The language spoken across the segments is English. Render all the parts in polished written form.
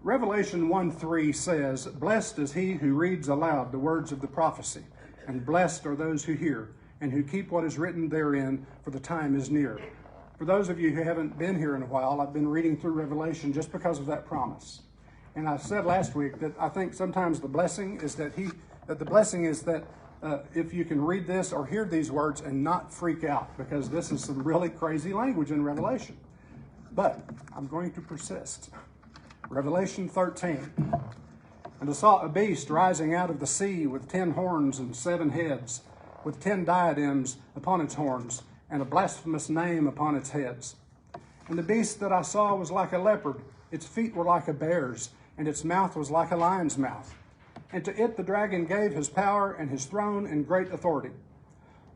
Revelation 1:3 says, "Blessed is he who reads aloud the words of the prophecy, and blessed are those who hear, and who keep what is written therein, for the time is near." For those of you who haven't been here in a while, I've been reading through Revelation just because of that promise. And I said last week that I think sometimes the blessing is that if you can read this or hear these words and not freak out, because this is some really crazy language in Revelation. But I'm going to persist. Revelation 13. "And I saw a beast rising out of the sea with 10 horns and 7 heads, with 10 diadems upon its horns, and a blasphemous name upon its heads. And the beast that I saw was like a leopard, its feet were like a bear's, and its mouth was like a lion's mouth. And to it the dragon gave his power and his throne and great authority.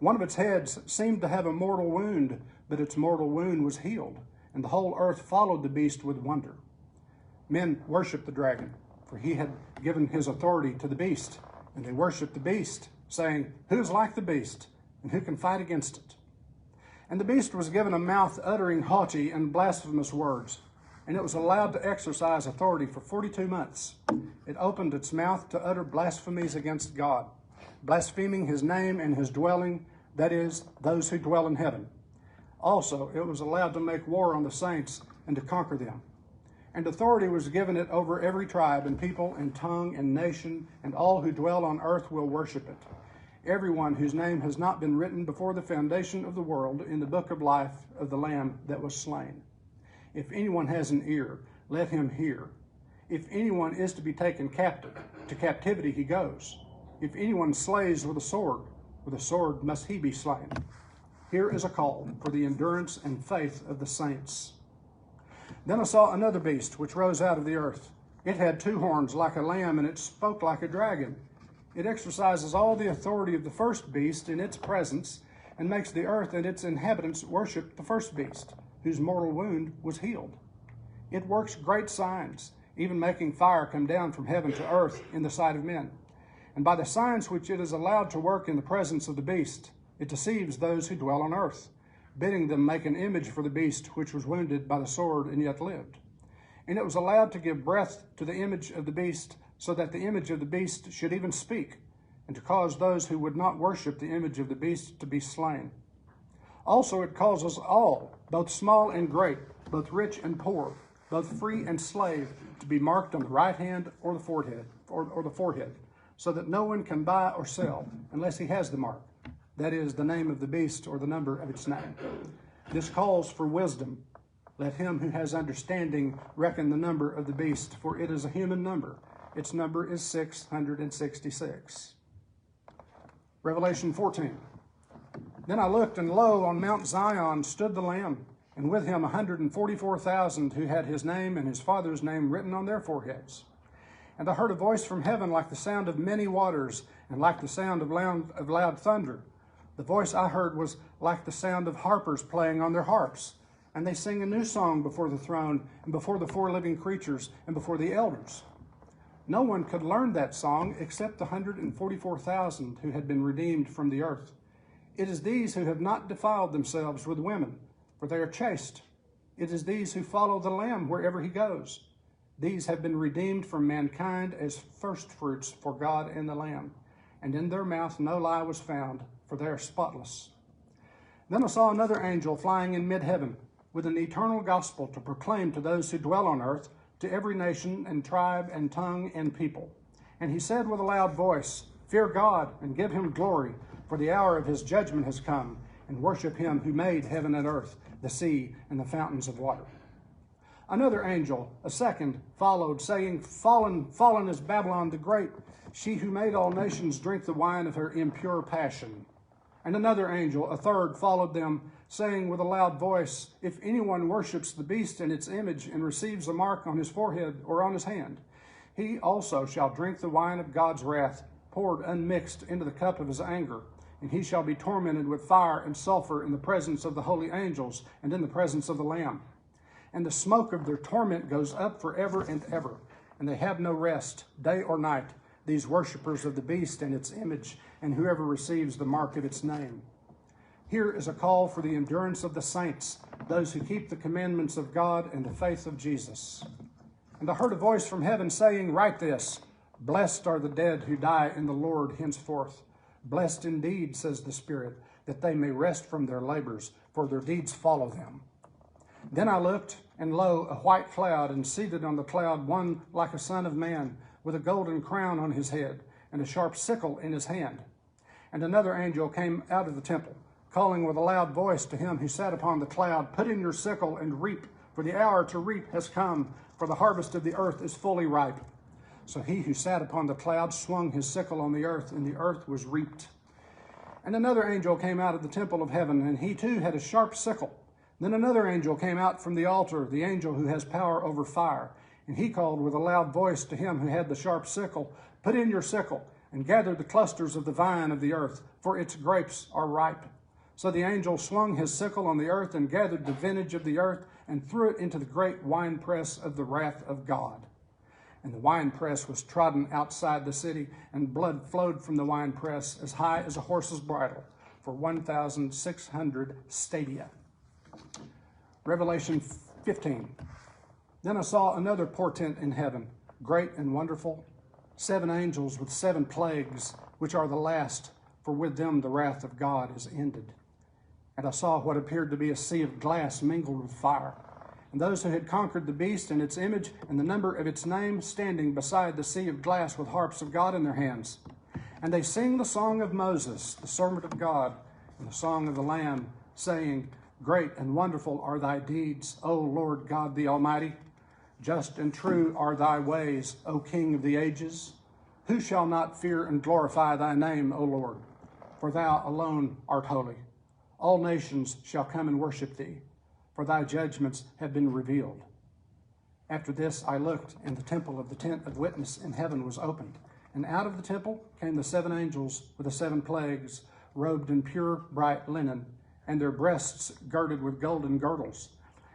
One of its heads seemed to have a mortal wound, but its mortal wound was healed, and the whole earth followed the beast with wonder. Men worshiped the dragon, for he had given his authority to the beast, and they worshiped the beast, saying, 'Who is like the beast, and who can fight against it?' And the beast was given a mouth uttering haughty and blasphemous words, and it was allowed to exercise authority for 42 months. It opened its mouth to utter blasphemies against God, blaspheming his name and his dwelling, that is, those who dwell in heaven. Also, it was allowed to make war on the saints and to conquer them. And authority was given it over every tribe and people and tongue and nation, and all who dwell on earth will worship it. Everyone whose name has not been written before the foundation of the world in the book of life of the Lamb that was slain. If anyone has an ear, let him hear. If anyone is to be taken captive, to captivity he goes. If anyone slays with a sword must he be slain. Here is a call for the endurance and faith of the saints. Then I saw another beast which rose out of the earth. It had 2 horns like a lamb, and it spoke like a dragon. It exercises all the authority of the first beast in its presence, and makes the earth and its inhabitants worship the first beast, whose mortal wound was healed. It works great signs, even making fire come down from heaven to earth in the sight of men. And by the signs which it is allowed to work in the presence of the beast, it deceives those who dwell on earth, bidding them make an image for the beast which was wounded by the sword and yet lived. And it was allowed to give breath to the image of the beast, so that the image of the beast should even speak, and to cause those who would not worship the image of the beast to be slain. Also it causes all, both small and great, both rich and poor, both free and slave, to be marked on the right hand or the forehead, so that no one can buy or sell unless he has the mark, that is, the name of the beast or the number of its name. This calls for wisdom. Let him who has understanding reckon the number of the beast, for it is a human number. Its number is 666. Revelation 14. Then I looked, and lo, on Mount Zion stood the Lamb, and with him 144,000 who had his name and his Father's name written on their foreheads. And I heard a voice from heaven like the sound of many waters, and like the sound of loud thunder. The voice I heard was like the sound of harpers playing on their harps, and they sing a new song before the throne, and before the 4 living creatures, and before the elders. No one could learn that song except the 144,000 who had been redeemed from the earth. It is these who have not defiled themselves with women, for they are chaste. It is these who follow the Lamb wherever he goes. These have been redeemed from mankind as firstfruits for God and the Lamb, and in their mouth no lie was found, for they are spotless. Then I saw another angel flying in mid-heaven, with an eternal gospel to proclaim to those who dwell on earth, to every nation and tribe and tongue and people. And he said with a loud voice, "Fear God and give him glory, for the hour of his judgment has come, and worship him who made heaven and earth, the sea, and the fountains of water." Another angel, a second, followed, saying, "Fallen, fallen is Babylon the Great, she who made all nations drink the wine of her impure passion." And another angel, a third, followed them, saying with a loud voice, "If anyone worships the beast and its image, and receives a mark on his forehead or on his hand, he also shall drink the wine of God's wrath, poured unmixed into the cup of his anger, and he shall be tormented with fire and sulfur in the presence of the holy angels and in the presence of the Lamb. And the smoke of their torment goes up forever and ever, and they have no rest, day or night, these worshippers of the beast and its image, and whoever receives the mark of its name. Here is a call for the endurance of the saints, those who keep the commandments of God and the faith of Jesus. And I heard a voice from heaven saying, "Write this, blessed are the dead who die in the Lord henceforth. Blessed indeed, says the Spirit, that they may rest from their labors, for their deeds follow them." Then I looked, and lo, a white cloud, and seated on the cloud one like a son of man, with a golden crown on his head, and a sharp sickle in his hand. And another angel came out of the temple, calling with a loud voice to him who sat upon the cloud, "Put in your sickle and reap, for the hour to reap has come, for the harvest of the earth is fully ripe." So he who sat upon the cloud swung his sickle on the earth, and the earth was reaped. And another angel came out of the temple of heaven, and he too had a sharp sickle. Then another angel came out from the altar, the angel who has power over fire. And he called with a loud voice to him who had the sharp sickle, "Put in your sickle, and gather the clusters of the vine of the earth, for its grapes are ripe." So the angel swung his sickle on the earth, and gathered the vintage of the earth, and threw it into the great winepress of the wrath of God. And the winepress was trodden outside the city, and blood flowed from the winepress as high as a horse's bridle, for 1,600 stadia. Revelation 15. Then I saw another portent in heaven, great and wonderful, 7 angels with 7 plagues, which are the last, for with them the wrath of God is ended. And I saw what appeared to be a sea of glass mingled with fire, and those who had conquered the beast and its image and the number of its name standing beside the sea of glass with harps of God in their hands. And they sing the song of Moses, the servant of God, and the song of the Lamb, saying, "Great and wonderful are thy deeds, O Lord God the Almighty. Just and true are thy ways, O King of the ages. Who shall not fear and glorify thy name, O Lord? For thou alone art holy. All nations shall come and worship thee, for thy judgments have been revealed." After this I looked, and the temple of the tent of witness in heaven was opened. And out of the temple came the 7 angels with the 7 plagues, robed in pure bright linen, and their breasts girded with golden girdles.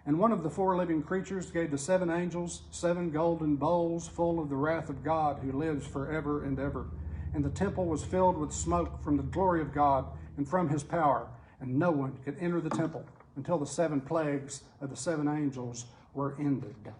And one of the 4 living creatures gave the 7 angels 7 golden bowls full of the wrath of God, who lives forever and ever. And the temple was filled with smoke from the glory of God and from his power, and no one could enter the temple until the 7 plagues of the 7 angels were ended.